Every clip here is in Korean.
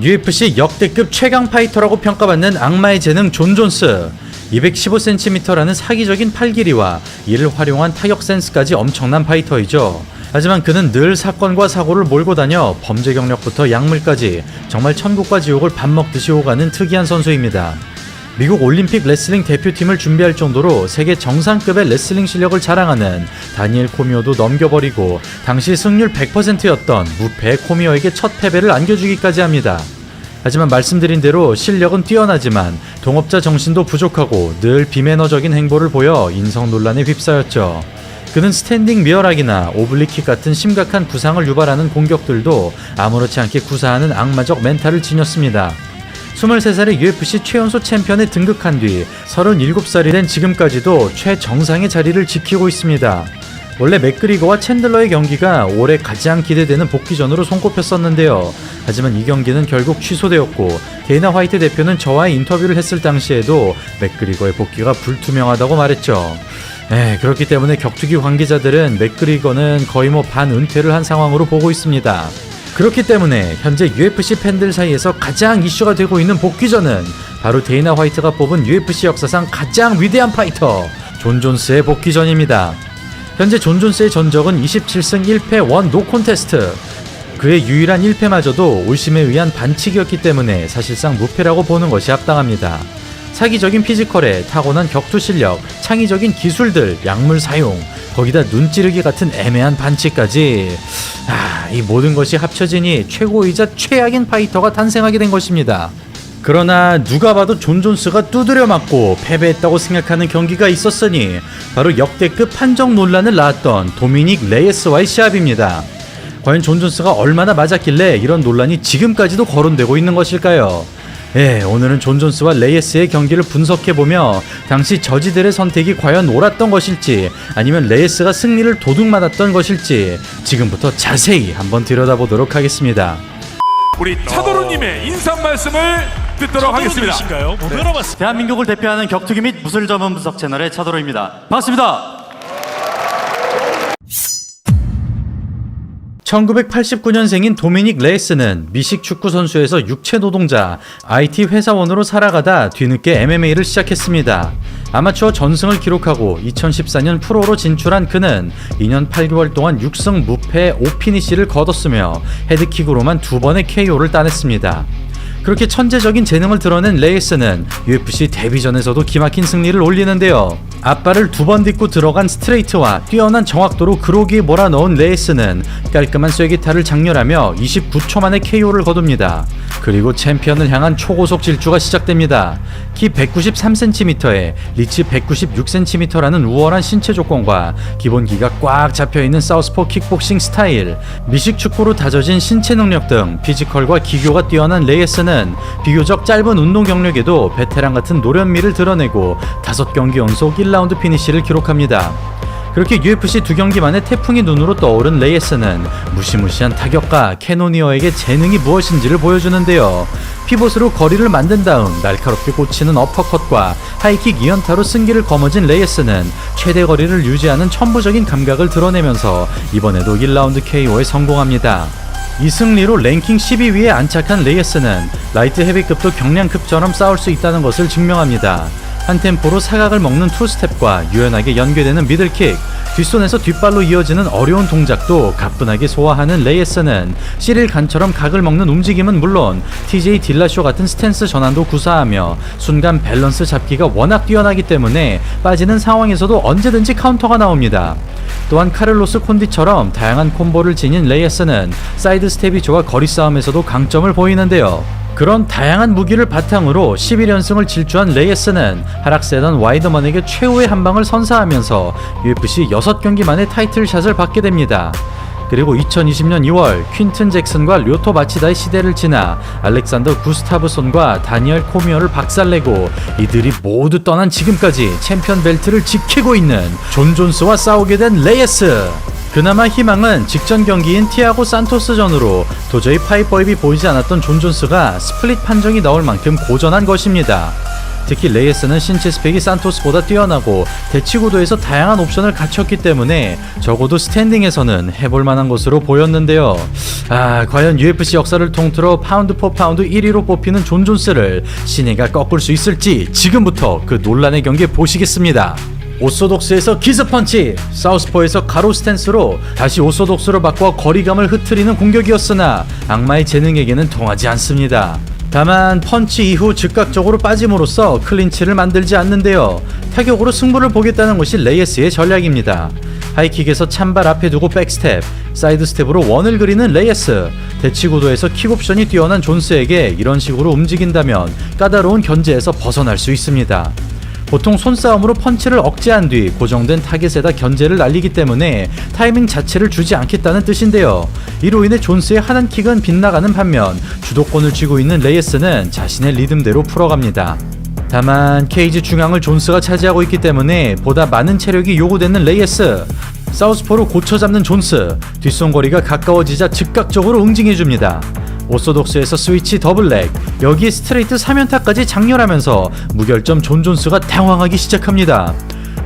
UFC 역대급 최강 파이터라고 평가받는 악마의 재능 존 존스. 215cm라는 사기적인 팔 길이와 이를 활용한 타격 센스까지 엄청난 파이터이죠. 하지만 그는 늘 사건과 사고를 몰고 다녀 범죄 경력부터 약물까지 정말 천국과 지옥을 밥 먹듯이 오가는 특이한 선수입니다. 미국 올림픽 레슬링 대표팀을 준비할 정도로 세계 정상급의 레슬링 실력을 자랑하는 다니엘 코미오도 넘겨버리고 당시 승률 100%였던 무패 코미오에게 첫 패배를 안겨주기까지 합니다. 하지만 말씀드린 대로 실력은 뛰어나지만 동업자 정신도 부족하고 늘 비매너적인 행보를 보여 인성 논란에 휩싸였죠. 그는 스탠딩 미어락이나 오블리킥 같은 심각한 부상을 유발하는 공격들도 아무렇지 않게 구사하는 악마적 멘탈을 지녔습니다. 23살의 UFC 최연소 챔피언에 등극한 뒤 37살이 된 지금까지도 최정상의 자리를 지키고 있습니다. 원래 맥그리거와 챈들러의 경기가 올해 가장 기대되는 복귀전으로 손꼽혔었는데요. 하지만 이 경기는 결국 취소되었고 데이나 화이트 대표는 저와의 인터뷰를 했을 당시에도 맥그리거의 복귀가 불투명하다고 말했죠. 그렇기 때문에 격투기 관계자들은 맥그리거는 거의 반은퇴를 한 상황으로 보고 있습니다. 그렇기 때문에 현재 UFC 팬들 사이에서 가장 이슈가 되고 있는 복귀전은 바로 데이나 화이트가 뽑은 UFC 역사상 가장 위대한 파이터 존 존스의 복귀전입니다. 현재 존 존스의 전적은 27승 1패 1 노콘테스트. 그의 유일한 1패마저도 올심에 의한 반칙이었기 때문에 사실상 무패라고 보는 것이 합당합니다. 사기적인 피지컬에 타고난 격투 실력, 창의적인 기술들, 약물 사용, 거기다 눈찌르기 같은 애매한 반칙까지 이 모든 것이 합쳐지니 최고이자 최악인 파이터가 탄생하게 된 것입니다. 그러나 누가 봐도 존 존스가 두드려 맞고 패배했다고 생각하는 경기가 있었으니 바로 역대급 판정 논란을 낳았던 도미닉 레이스와의 시합입니다. 과연 존 존스가 얼마나 맞았길래 이런 논란이 지금까지도 거론되고 있는 것일까요? 오늘은 존 존스와 레이스의 경기를 분석해보며 당시 저지들의 선택이 과연 옳았던 것일지 아니면 레이스가 승리를 도둑맞았던 것일지 지금부터 자세히 한번 들여다보도록 하겠습니다. 우리 차도로님의 인사 말씀을 듣도록 하겠습니다. 대한민국을 대표하는 격투기 및 무술 전문 분석 채널의 차도로입니다. 반갑습니다. 1989년생인 도미닉 레이스는 미식 축구 선수에서 육체 노동자, IT 회사원으로 살아가다 뒤늦게 MMA를 시작했습니다. 아마추어 전승을 기록하고 2014년 프로로 진출한 그는 2년 8개월 동안 6승 무패 5피니시를 거뒀으며 헤드킥으로만 2번의 KO를 따냈습니다. 그렇게 천재적인 재능을 드러낸 레이스는 UFC 데뷔전에서도 기막힌 승리를 올리는데요. 앞발을 2번 딛고 들어간 스트레이트와 뛰어난 정확도로 그로기에 몰아넣은 레이스는 깔끔한 쐐기타를 장렬하며 29초 만에 KO를 거둡니다. 그리고 챔피언을 향한 초고속 질주가 시작됩니다. 키 193cm에 리치 196cm라는 우월한 신체 조건과 기본기가 꽉 잡혀있는 사우스포 킥복싱 스타일, 미식 축구로 다져진 신체 능력 등 피지컬과 기교가 뛰어난 레이스는 비교적 짧은 운동 경력에도 베테랑 같은 노련미를 드러내고 5경기 연속 1라운드 피니시를 기록합니다. 그렇게 UFC 2경기 만에 태풍이 눈으로 떠오른 레이스는 무시무시한 타격과 캐노니어에게 재능이 무엇인지를 보여주는데요. 피봇으로 거리를 만든 다음 날카롭게 꽂히는 어퍼컷과 하이킥 2연타로 승기를 거머쥔 레이스는 최대 거리를 유지하는 천부적인 감각을 드러내면서 이번에도 1라운드 KO에 성공합니다. 이 승리로 랭킹 12위에 안착한 레이스는 라이트 헤비급도 경량급처럼 싸울 수 있다는 것을 증명합니다. 한 템포로 사각을 먹는 투스텝과 유연하게 연계되는 미들킥, 뒷손에서 뒷발로 이어지는 어려운 동작도 가뿐하게 소화하는 레이스는 시릴 간처럼 각을 먹는 움직임은 물론 TJ 딜라쇼 같은 스탠스 전환도 구사하며 순간 밸런스 잡기가 워낙 뛰어나기 때문에 빠지는 상황에서도 언제든지 카운터가 나옵니다. 또한 카를로스 콘디처럼 다양한 콤보를 지닌 레이스는 사이드 스텝이 좋아 거리 싸움에서도 강점을 보이는데요. 그런 다양한 무기를 바탕으로 11연승을 질주한 레이스는 하락세던 와이더먼에게 최후의 한방을 선사하면서 UFC 6경기 만에 타이틀샷을 받게 됩니다. 그리고 2020년 2월 퀸튼 잭슨과 료토 마치다의 시대를 지나 알렉산더 구스타브손과 다니엘 코미어를 박살내고 이들이 모두 떠난 지금까지 챔피언 벨트를 지키고 있는 존 존스와 싸우게 된 레이스. 그나마 희망은 직전 경기인 티아고 산토스전으로 도저히 파이퍼입이 보이지 않았던 존 존스가 스플릿 판정이 나올 만큼 고전한 것입니다. 특히 레이에스는 신체 스펙이 산토스보다 뛰어나고 대치구도에서 다양한 옵션을 갖췄기 때문에 적어도 스탠딩에서는 해볼 만한 것으로 보였는데요. 과연 UFC 역사를 통틀어 파운드 포 파운드 1위로 뽑히는 존 존스를 신예가 꺾을 수 있을지 지금부터 그 논란의 경기 보시겠습니다. 오소독스에서 기습펀치, 사우스포에서 가로 스탠스로 다시 오소독스로 바꿔 거리감을 흐트리는 공격이었으나 악마의 재능에게는 통하지 않습니다. 다만 펀치 이후 즉각적으로 빠짐으로써 클린치를 만들지 않는데요. 타격으로 승부를 보겠다는 것이 레이에스의 전략입니다. 하이킥에서 찬발 앞에 두고 백스텝, 사이드 스텝으로 원을 그리는 레이에스, 대치구도에서 킥옵션이 뛰어난 존스에게 이런 식으로 움직인다면 까다로운 견제에서 벗어날 수 있습니다. 보통 손싸움으로 펀치를 억제한 뒤 고정된 타겟에다 견제를 날리기 때문에 타이밍 자체를 주지 않겠다는 뜻인데요. 이로 인해 존스의 하단 킥은 빗나가는 반면 주도권을 쥐고 있는 레이에스는 자신의 리듬대로 풀어갑니다. 다만 케이지 중앙을 존스가 차지하고 있기 때문에 보다 많은 체력이 요구되는 레이에스, 사우스포로 고쳐잡는 존스, 뒷손거리가 가까워지자 즉각적으로 응징해줍니다. 오소독스에서 스위치 더블렉, 여기에 스트레이트 3연타까지 장렬하면서 무결점 존 존스가 당황하기 시작합니다.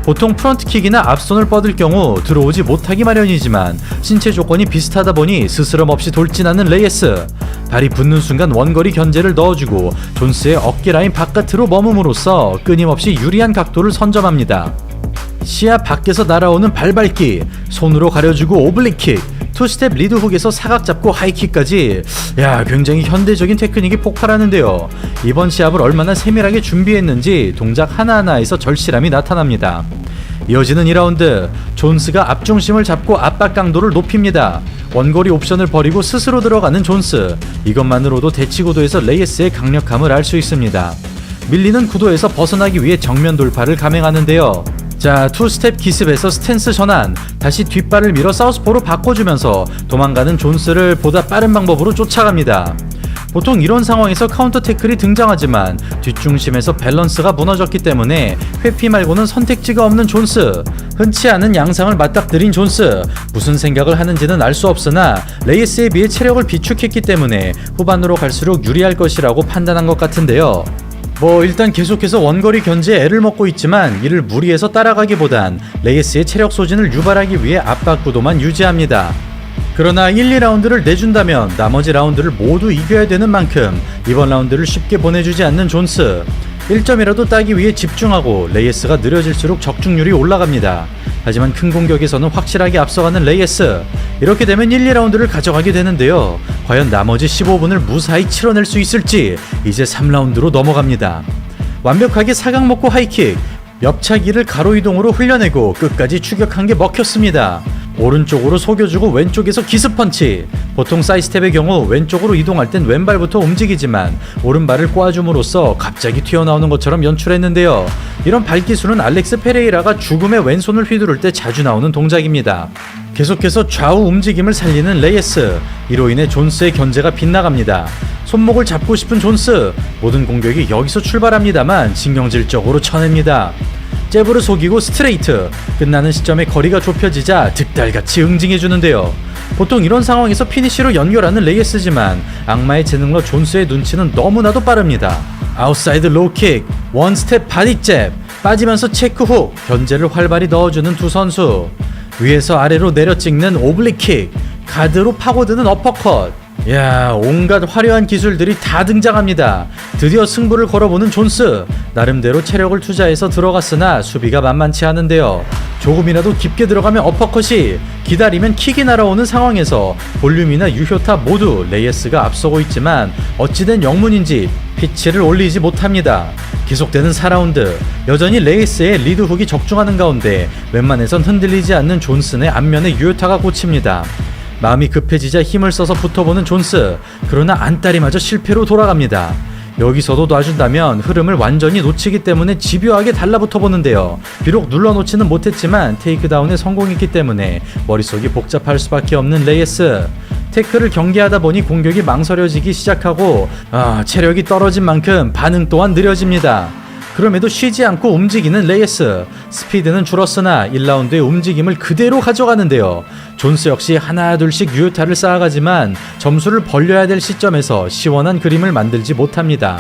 보통 프런트킥이나 앞손을 뻗을 경우 들어오지 못하기 마련이지만 신체 조건이 비슷하다 보니 스스럼 없이 돌진하는 레이에스, 발이 붙는 순간 원거리 견제를 넣어주고 존스의 어깨 라인 바깥으로 머금으로써 끊임없이 유리한 각도를 선점합니다. 시야 밖에서 날아오는 발밟기, 손으로 가려주고 오블릭킥, 투스텝 리드훅에서 사각 잡고 하이킥까지, 굉장히 현대적인 테크닉이 폭발하는데요. 이번 시합을 얼마나 세밀하게 준비했는지 동작 하나하나에서 절실함이 나타납니다. 이어지는 2라운드, 존스가 앞중심을 잡고 압박 강도를 높입니다. 원거리 옵션을 버리고 스스로 들어가는 존스, 이것만으로도 대치구도에서 레이에스의 강력함을 알 수 있습니다. 밀리는 구도에서 벗어나기 위해 정면 돌파를 감행하는데요. 투스텝 기습에서 스탠스 전환, 다시 뒷발을 밀어 사우스포로 바꿔주면서 도망가는 존스를 보다 빠른 방법으로 쫓아갑니다. 보통 이런 상황에서 카운터 태클이 등장하지만 뒷중심에서 밸런스가 무너졌기 때문에 회피 말고는 선택지가 없는 존스, 흔치 않은 양상을 맞닥뜨린 존스, 무슨 생각을 하는지는 알 수 없으나 레이에스에 비해 체력을 비축했기 때문에 후반으로 갈수록 유리할 것이라고 판단한 것 같은데요. 일단 계속해서 원거리 견제에 애를 먹고 있지만 이를 무리해서 따라가기보단 레이에스의 체력 소진을 유발하기 위해 압박 구도만 유지합니다. 그러나 1, 2라운드를 내준다면 나머지 라운드를 모두 이겨야 되는 만큼 이번 라운드를 쉽게 보내주지 않는 존스, 1점이라도 따기 위해 집중하고 레이에스가 느려질수록 적중률이 올라갑니다. 하지만 큰 공격에서는 확실하게 앞서가는 레이에스, 이렇게 되면 1, 2라운드를 가져가게 되는데요. 과연 나머지 15분을 무사히 치러낼 수 있을지 이제 3라운드로 넘어갑니다. 완벽하게 사각 먹고 하이킥, 옆차기를 가로 이동으로 흘려내고 끝까지 추격한 게 먹혔습니다. 오른쪽으로 속여주고 왼쪽에서 기습펀치, 보통 사이스텝의 경우 왼쪽으로 이동할 땐 왼발부터 움직이지만 오른발을 꼬아줌으로써 갑자기 튀어나오는 것처럼 연출했는데요. 이런 발기술은 알렉스 페레이라가 죽음의 왼손을 휘두를 때 자주 나오는 동작입니다. 계속해서 좌우 움직임을 살리는 레이에스, 이로 인해 존스의 견제가 빗나갑니다. 손목을 잡고 싶은 존스, 모든 공격이 여기서 출발합니다만 신경질적으로 쳐냅니다. 잽으로 속이고 스트레이트, 끝나는 시점에 거리가 좁혀지자 득달같이 응징해주는데요. 보통 이런 상황에서 피니쉬로 연결하는 레이에스지만 악마의 재능로 존스의 눈치는 너무나도 빠릅니다. 아웃사이드 로우킥, 원스텝 바디잽, 빠지면서 체크훅, 견제를 활발히 넣어주는 두 선수, 위에서 아래로 내려 찍는 오블릭킥, 가드로 파고드는 어퍼컷, 온갖 화려한 기술들이 다 등장합니다. 드디어 승부를 걸어보는 존스, 나름대로 체력을 투자해서 들어갔으나 수비가 만만치 않은데요. 조금이라도 깊게 들어가면 어퍼컷이, 기다리면 킥이 날아오는 상황에서 볼륨이나 유효타 모두 레이에스가 앞서고 있지만 어찌된 영문인지 피치를 올리지 못합니다. 계속되는 4라운드, 여전히 레이에스의 리드훅이 적중하는 가운데 웬만해선 흔들리지 않는 존슨의 앞면에 유효타가 꽂힙니다. 마음이 급해지자 힘을 써서 붙어보는 존스, 그러나 안다리마저 실패로 돌아갑니다. 여기서도 놔준다면 흐름을 완전히 놓치기 때문에 집요하게 달라붙어보는데요. 비록 눌러놓지는 못했지만 테이크다운에 성공했기 때문에 머릿속이 복잡할 수밖에 없는 레이에스. 태클을 경계하다 보니 공격이 망설여지기 시작하고 체력이 떨어진 만큼 반응 또한 느려집니다. 그럼에도 쉬지 않고 움직이는 레이에스, 스피드는 줄었으나 1라운드의 움직임을 그대로 가져가는데요. 존스 역시 하나 둘씩 유효타를 쌓아가지만 점수를 벌려야 될 시점에서 시원한 그림을 만들지 못합니다.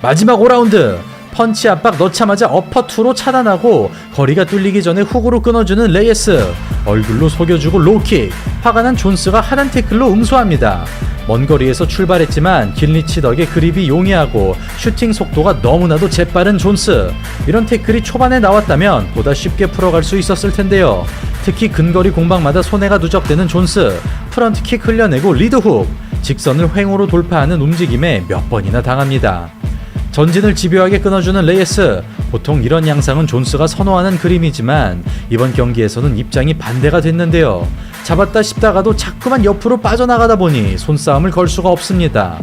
마지막 5라운드, 펀치 압박 넣자마자 어퍼2로 차단하고 거리가 뚫리기 전에 훅으로 끊어주는 레이에스. 얼굴로 속여주고 로킥. 화가 난 존스가 하단 태클로 응수합니다. 먼 거리에서 출발했지만 길리치 덕에 그립이 용이하고 슈팅 속도가 너무나도 재빠른 존스. 이런 태클이 초반에 나왔다면 보다 쉽게 풀어갈 수 있었을 텐데요. 특히 근거리 공방마다 손해가 누적되는 존스. 프런트킥 흘려내고 리드훅. 직선을 횡으로 돌파하는 움직임에 몇 번이나 당합니다. 전진을 집요하게 끊어주는 레이에스. 보통 이런 양상은 존스가 선호하는 그림이지만 이번 경기에서는 입장이 반대가 됐는데요. 잡았다 싶다가도 자꾸만 옆으로 빠져나가다 보니 손싸움을 걸 수가 없습니다.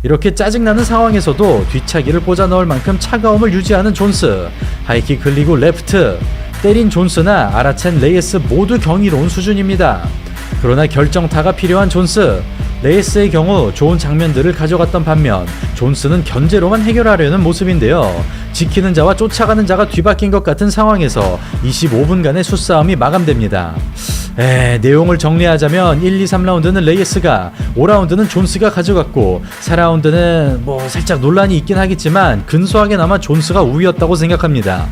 이렇게 짜증나는 상황에서도 뒤차기를 꽂아 넣을 만큼 차가움을 유지하는 존스. 하이킥 흘리고 레프트. 때린 존스나 알아챈 레이에스 모두 경이로운 수준입니다. 그러나 결정타가 필요한 존스. 레이에스의 경우 좋은 장면들을 가져갔던 반면 존스는 견제로만 해결하려는 모습인데요. 지키는 자와 쫓아가는 자가 뒤바뀐 것 같은 상황에서 25분간의 수싸움이 마감됩니다. 내용을 정리하자면 1, 2, 3라운드는 레이에스가, 5라운드는 존스가 가져갔고 4라운드는 살짝 논란이 있긴 하겠지만 근소하게나마 존스가 우위였다고 생각합니다.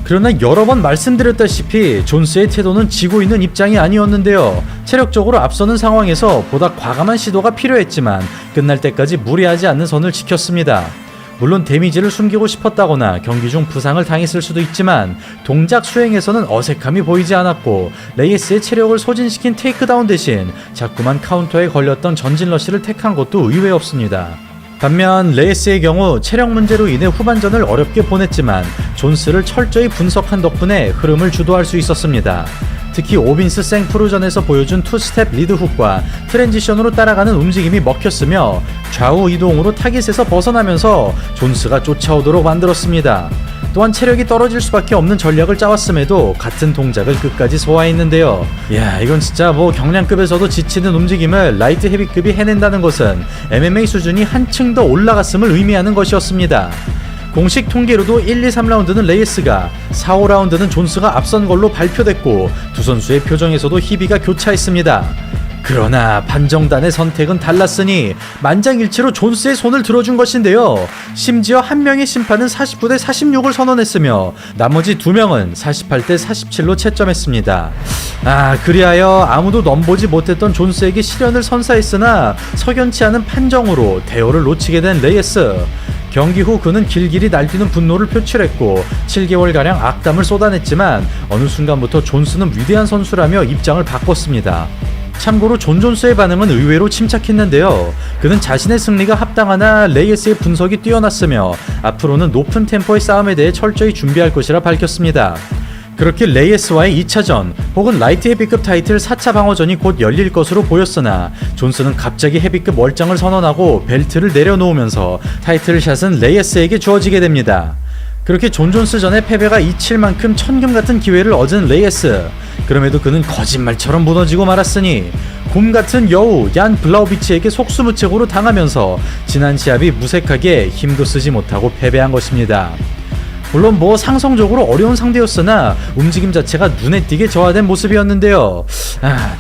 그러나 여러 번 말씀드렸다시피 존스의 태도는 지고 있는 입장이 아니었는데요. 체력적으로 앞서는 상황에서 보다 과감한 시도가 필요했지만 끝날 때까지 무리하지 않는 선을 지켰습니다. 물론 데미지를 숨기고 싶었다거나 경기 중 부상을 당했을 수도 있지만 동작 수행에서는 어색함이 보이지 않았고 레이에스의 체력을 소진시킨 테이크다운 대신 자꾸만 카운터에 걸렸던 전진 러시를 택한 것도 의외였습니다. 반면 레이에스의 경우 체력 문제로 인해 후반전을 어렵게 보냈지만 존스를 철저히 분석한 덕분에 흐름을 주도할 수 있었습니다. 특히 오빈스 생프루전에서 보여준 투스텝 리드훅과 트랜지션으로 따라가는 움직임이 먹혔으며 좌우 이동으로 타깃에서 벗어나면서 존스가 쫓아오도록 만들었습니다. 또한 체력이 떨어질 수밖에 없는 전략을 짜왔음에도 같은 동작을 끝까지 소화했는데요. 이건 진짜 경량급에서도 지치는 움직임을 라이트 헤비급이 해낸다는 것은 MMA 수준이 한층 더 올라갔음을 의미하는 것이었습니다. 공식 통계로도 1, 2, 3라운드는 레이에스가, 4, 5라운드는 존스가 앞선 걸로 발표됐고 두 선수의 표정에서도 희비가 교차했습니다. 그러나 판정단의 선택은 달랐으니 만장일치로 존스의 손을 들어준 것인데요. 심지어 한 명의 심판은 49대 46을 선언했으며 나머지 두 명은 48대 47로 채점했습니다. 그리하여 아무도 넘보지 못했던 존스에게 실현을 선사했으나 석연치 않은 판정으로 대우를 놓치게 된 레이에스. 경기 후 그는 길길이 날뛰는 분노를 표출했고 7개월가량 악담을 쏟아냈지만 어느 순간부터 존스는 위대한 선수라며 입장을 바꿨습니다. 참고로 존 존스의 반응은 의외로 침착했는데요. 그는 자신의 승리가 합당하나 레이에스의 분석이 뛰어났으며 앞으로는 높은 템포의 싸움에 대해 철저히 준비할 것이라 밝혔습니다. 그렇게 레이에스와의 2차전 혹은 라이트 헤비급 타이틀 4차 방어전이 곧 열릴 것으로 보였으나 존스는 갑자기 헤비급 월장을 선언하고 벨트를 내려놓으면서 타이틀샷은 레이에스에게 주어지게 됩니다. 그렇게 존 존스 전의 패배가 잊힐 만큼 천금 같은 기회를 얻은 레이에스. 그럼에도 그는 거짓말처럼 무너지고 말았으니 곰 같은 여우 얀 블라우비치에게 속수무책으로 당하면서 지난 시합이 무색하게 힘도 쓰지 못하고 패배한 것입니다. 물론 상성적으로 어려운 상대였으나 움직임 자체가 눈에 띄게 저하된 모습이었는데요.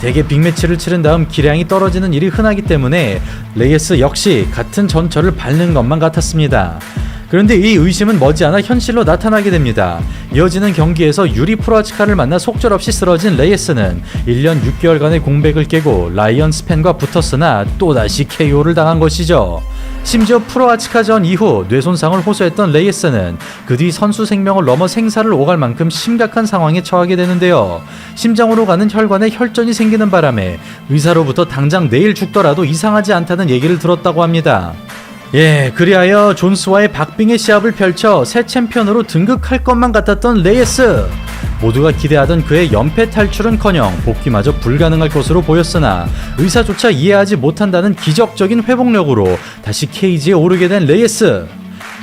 대개 빅매치를 치른 다음 기량이 떨어지는 일이 흔하기 때문에 레이에스 역시 같은 전철을 밟는 것만 같았습니다. 그런데 이 의심은 머지않아 현실로 나타나게 됩니다. 이어지는 경기에서 유리 프로아치카를 만나 속절없이 쓰러진 레이에스는 1년 6개월간의 공백을 깨고 라이언 스펜과 붙었으나 또다시 KO를 당한 것이죠. 심지어 프로아치카전 이후 뇌손상을 호소했던 레이에스는 그 뒤 선수 생명을 넘어 생사를 오갈 만큼 심각한 상황에 처하게 되는데요. 심장으로 가는 혈관에 혈전이 생기는 바람에 의사로부터 당장 내일 죽더라도 이상하지 않다는 얘기를 들었다고 합니다. 그리하여 존스와의 박빙의 시합을 펼쳐 새 챔피언으로 등극할 것만 같았던 레이에스. 모두가 기대하던 그의 연패 탈출은커녕 복귀마저 불가능할 것으로 보였으나 의사조차 이해하지 못한다는 기적적인 회복력으로 다시 케이지에 오르게 된 레이에스.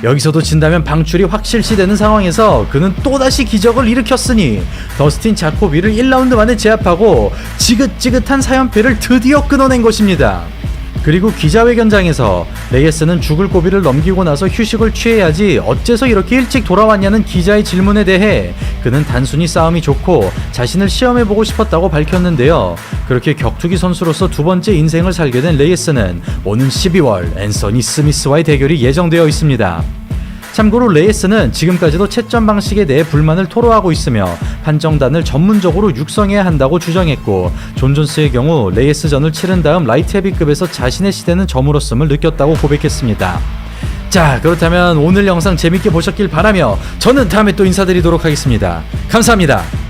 여기서도 진다면 방출이 확실시되는 상황에서 그는 또다시 기적을 일으켰으니 더스틴 자코비를 1라운드 만에 제압하고 지긋지긋한 4연패를 드디어 끊어낸 것입니다. 그리고 기자회견장에서 레이에스는 죽을 고비를 넘기고 나서 휴식을 취해야지 어째서 이렇게 일찍 돌아왔냐는 기자의 질문에 대해 그는 단순히 싸움이 좋고 자신을 시험해보고 싶었다고 밝혔는데요. 그렇게 격투기 선수로서 두 번째 인생을 살게 된 레이에스는 오는 12월 앤서니 스미스와의 대결이 예정되어 있습니다. 참고로 레이스는 지금까지도 채점 방식에 대해 불만을 토로하고 있으며 판정단을 전문적으로 육성해야 한다고 주장했고, 존 존스의 경우 레이스전을 치른 다음 라이트 헤비급에서 자신의 시대는 저물었음을 느꼈다고 고백했습니다. 자, 그렇다면 오늘 영상 재밌게 보셨길 바라며 저는 다음에 또 인사드리도록 하겠습니다. 감사합니다.